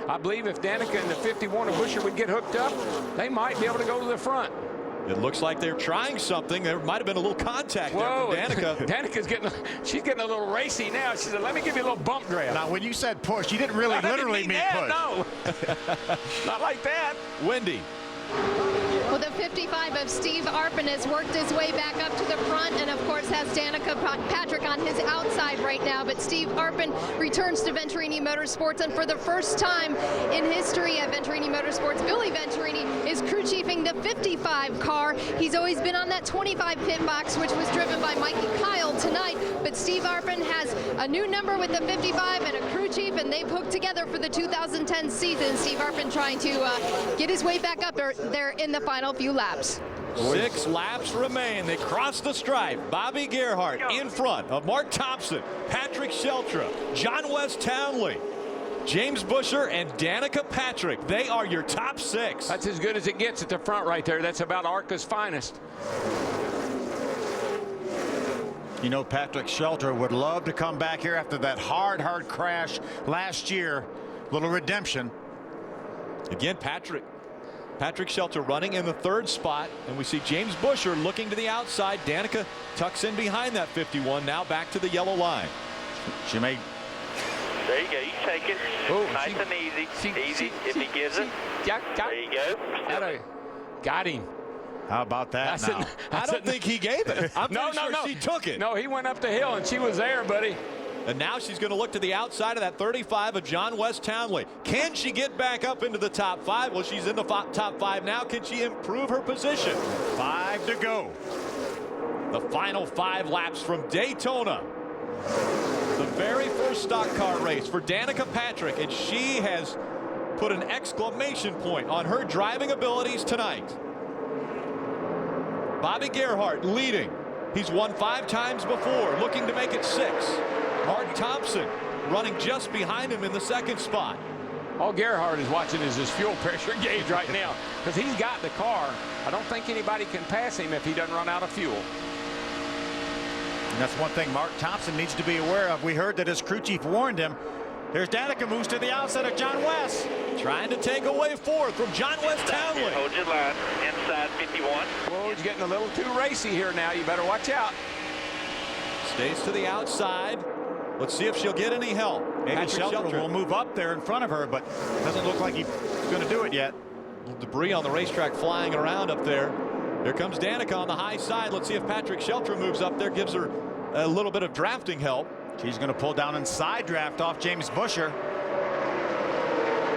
I believe if Danica and the 51 of Buscher would get hooked up, they might be able to go to the front. It looks like they're trying something. There might have been a little contact there from Danica. Danica's she's getting a little racy now. She said, let me give you a little bump draft. Now, when you said push, you didn't really literally mean push. No, not like that. Wendy. Well, the 55 of Steve Arpin has worked his way back up to the front and, of course, has Danica Patrick on his outside right now. But Steve Arpin returns to Venturini Motorsports, and for the first time in history at Venturini Motorsports, Billy Venturini is crew chiefing the 55 car. He's always been on that 25 pit box, which was driven by Mikey Kyle tonight. But Steve Arpin has a new number with the 55 and a crew chief, and they've hooked together for the 2010 season. Steve Arpin trying to get his way back up there in the final few laps. 6 laps remain. They cross the stripe. Bobby Gerhart in front of Mark Thompson, Patrick Sheltra, John West Townley, James Buscher, and Danica Patrick. They are your top 6. That's as good as it gets at the front right there. That's about ARCA's finest. You know, Patrick Sheltra would love to come back here after that hard crash last year. Little redemption. Again, Patrick Sheltra running in the 3rd spot, and we see James Buscher looking to the outside. Danica tucks in behind that 51, now back to the yellow line. She may. There you go. You take it. Oh, nice and easy. If he gives it. There you go. Got him. How about that now? I don't think he gave it. I'm no, sure she took it. No, he went up the hill, and she was there, buddy. And now she's going to look to the outside of that 35 of John West Townley. Can she get back up into the top 5? Well, she's in the top 5 now. Can she improve her position? 5 to go. The final 5 laps from Daytona. The very first stock car race for Danica Patrick, and she has put an exclamation point on her driving abilities tonight. Bobby Gerhart leading. He's won 5 times before, looking to make it 6. Mark Thompson running just behind him in the 2nd spot. All Gerhart is watching is his fuel pressure gauge right now, because he's got the car. I don't think anybody can pass him if he doesn't run out of fuel. And that's one thing Mark Thompson needs to be aware of. We heard that his crew chief warned him. There's Danica, moves to the outside of John West. Trying to take away 4th from John West Townley. Hold your line. Inside 51. Well, he's getting a little too racy here now. You better watch out. Stays to the outside. Let's see if she'll get any help. Maybe Sheltra will move up there in front of her, but it doesn't look like he's going to do it yet. Debris on the racetrack flying around up there. Here comes Danica on the high side. Let's see if Patrick Sheltra moves up there, gives her a little bit of drafting help. She's going to pull down and side draft off James Buscher.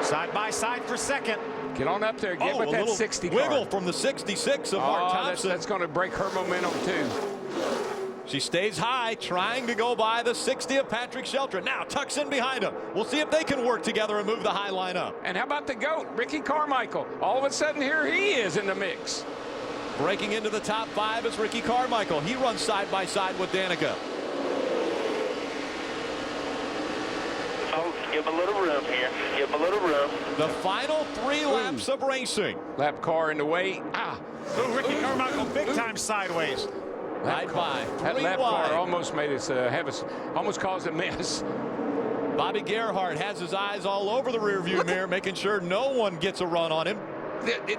Side by side for 2nd. Get on up there. Get with that 60 car. Wiggle from the 66 of Mark Thompson. That's going to break her momentum, too. She stays high, trying to go by the 60 of Patrick Sheltra. Now tucks in behind him. We'll see if they can work together and move the high line up. And how about the GOAT, Ricky Carmichael? All of a sudden, here he is in the mix. Breaking into the top 5 is Ricky Carmichael. He runs side by side with Danica. Oh, give him a little room here. Give him a little room. The final 3 laps of racing. Lap car in the way. Oh, Ricky Carmichael big time sideways. Right by. That lap car almost made us almost caused a mess. Bobby Gerhart has his eyes all over the rearview mirror, making sure no one gets a run on him.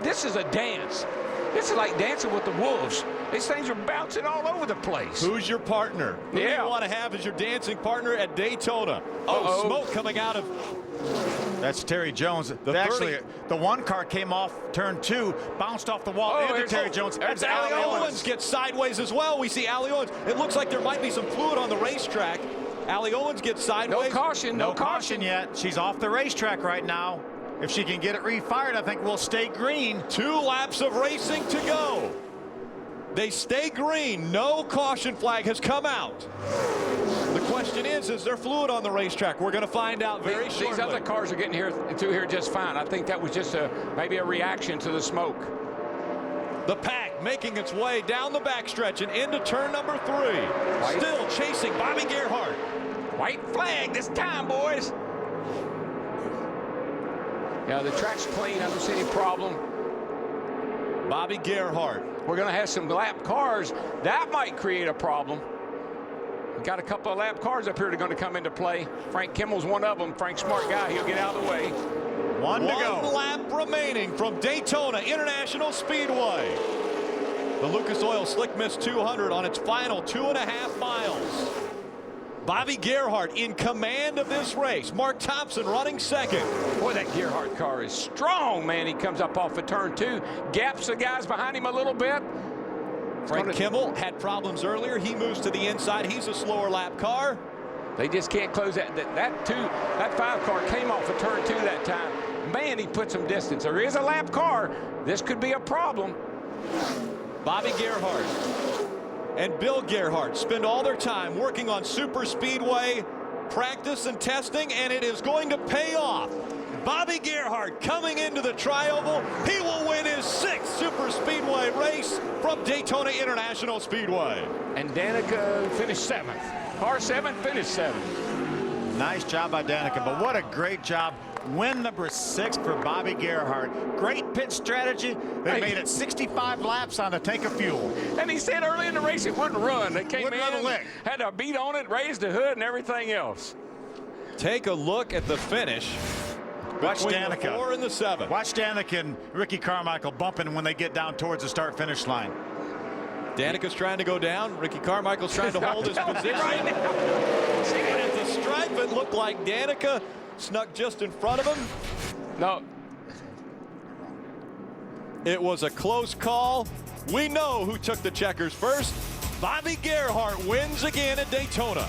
This is a dance. This is like dancing with the wolves. These things are bouncing all over the place. Who's your partner? Who do you want to have as your dancing partner at Daytona? Oh, smoke coming out of... That's Terry Jones. Actually, the 1 car came off turn 2, bounced off the wall into Terry Jones. That's Allie Owens gets sideways as well. We see Allie Owens. It looks like there might be some fluid on the racetrack. Allie Owens gets sideways. No caution yet. She's off the racetrack right now. If she can get it refired, I think we'll stay green. 2 laps of racing to go. They stay green. No caution flag has come out. The question is there fluid on the racetrack? We're going to find out very shortly. These other cars are getting through here just fine. I think that was just maybe a reaction to the smoke. The pack making its way down the backstretch and into turn number 3. Still chasing Bobby Gerhart. White flag this time, boys. Yeah, the track's clean. I don't see any problem. Bobby Gerhart. We're going to have some lap cars. That might create a problem. We've got a couple of lap cars up here that are going to come into play. Frank Kimmel's one of them. Frank's smart guy. He'll get out of the way. One to go. One lap remaining from Daytona International Speedway. The Lucas Oil Slick Mist 200 on its final 2.5 miles. Bobby Gerhart in command of this race. Mark Thompson running second. Boy, that Gerhart car is strong, man. He comes up off of turn 2, gaps the guys behind him a little bit. Frank Kimmel had problems earlier. He moves to the inside. He's a slower lap car. They just can't close that. That 5 car came off of turn 2 that time. Man, he put some distance. There is a lap car. This could be a problem. Bobby Gerhart and Bill Gerhart spend all their time working on super speedway practice and testing, and it is going to pay off. Bobby Gerhart coming into the tri-oval. He will win his 6th super speedway race from Daytona International Speedway. And Danica finished 7th. Car 7 finished 7th. Nice job by Danica, but what a great job. Win number 6 for Bobby Gerhart. Great pit strategy. They made it 65 laps on a tank of fuel. And he said early in the race it wouldn't run. They came Wouldn't run a in, lick. had a beat on it, raised the hood and everything else. Take a look at the finish. Watch Between Danica. the 4 and the 7. Watch Danica and Ricky Carmichael bumping when they get down towards the start-finish line. Danica's trying to go down. Ricky Carmichael's trying to hold his position. Right now. And at the stripe, it looked like Danica snuck just in front of him. No. It was a close call. We know who took the checkers first. Bobby Gerhart wins again at Daytona.